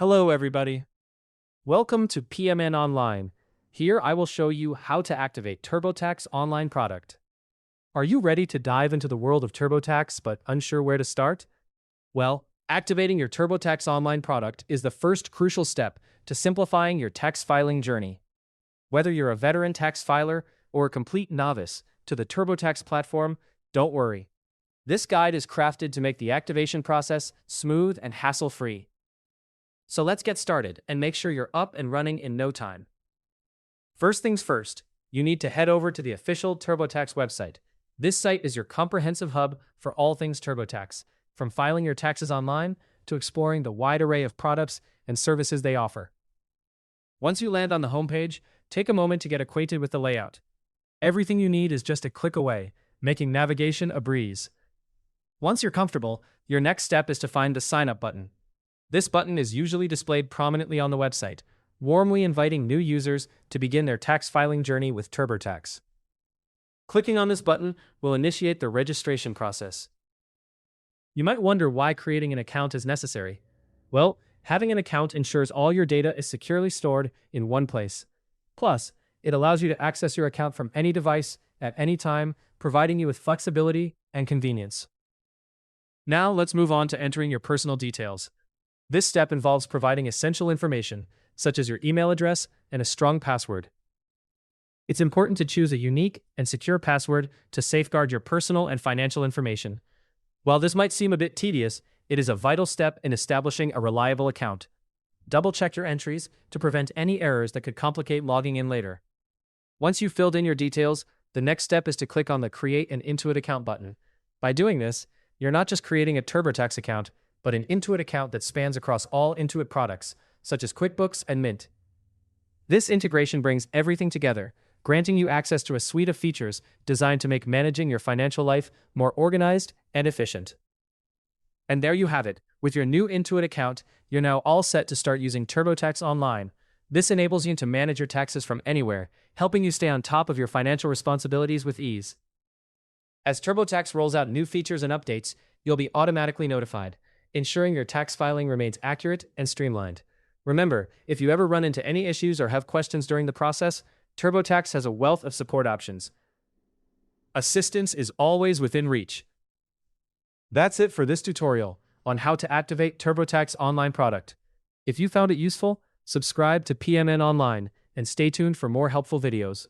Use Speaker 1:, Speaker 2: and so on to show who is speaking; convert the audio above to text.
Speaker 1: Hello, everybody. Welcome to PMN Online. Here I will show you how to activate TurboTax online product. Are you ready to dive into the world of TurboTax but unsure where to start? Well, activating your TurboTax online product is the first crucial step to simplifying your tax filing journey. Whether you're a veteran tax filer or a complete novice to the TurboTax platform, don't worry. This guide is crafted to make the activation process smooth and hassle-free. So let's get started and make sure you're up and running in no time. First things first, you need to head over to the official TurboTax website. This site is your comprehensive hub for all things TurboTax, from filing your taxes online to exploring the wide array of products and services they offer. Once you land on the homepage, take a moment to get acquainted with the layout. Everything you need is just a click away, making navigation a breeze. Once you're comfortable, your next step is to find the Sign Up button. This button is usually displayed prominently on the website, warmly inviting new users to begin their tax filing journey with TurboTax. Clicking on this button will initiate the registration process. You might wonder why creating an account is necessary. Well, having an account ensures all your data is securely stored in one place. Plus, it allows you to access your account from any device at any time, providing you with flexibility and convenience. Now let's move on to entering your personal details. This step involves providing essential information, such as your email address and a strong password. It's important to choose a unique and secure password to safeguard your personal and financial information. While this might seem a bit tedious, it is a vital step in establishing a reliable account. Double-check your entries to prevent any errors that could complicate logging in later. Once you've filled in your details, the next step is to click on the Create an Intuit Account button. By doing this, you're not just creating a TurboTax account, but an Intuit account that spans across all Intuit products, such as QuickBooks and Mint. This integration brings everything together, granting you access to a suite of features designed to make managing your financial life more organized and efficient. And there you have it. With your new Intuit account, you're now all set to start using TurboTax Online. This enables you to manage your taxes from anywhere, helping you stay on top of your financial responsibilities with ease. As TurboTax rolls out new features and updates, you'll be automatically notified, ensuring your tax filing remains accurate and streamlined. Remember, if you ever run into any issues or have questions during the process, TurboTax has a wealth of support options. Assistance is always within reach. That's it for this tutorial on how to activate TurboTax online product. If you found it useful, subscribe to PMN Online and stay tuned for more helpful videos.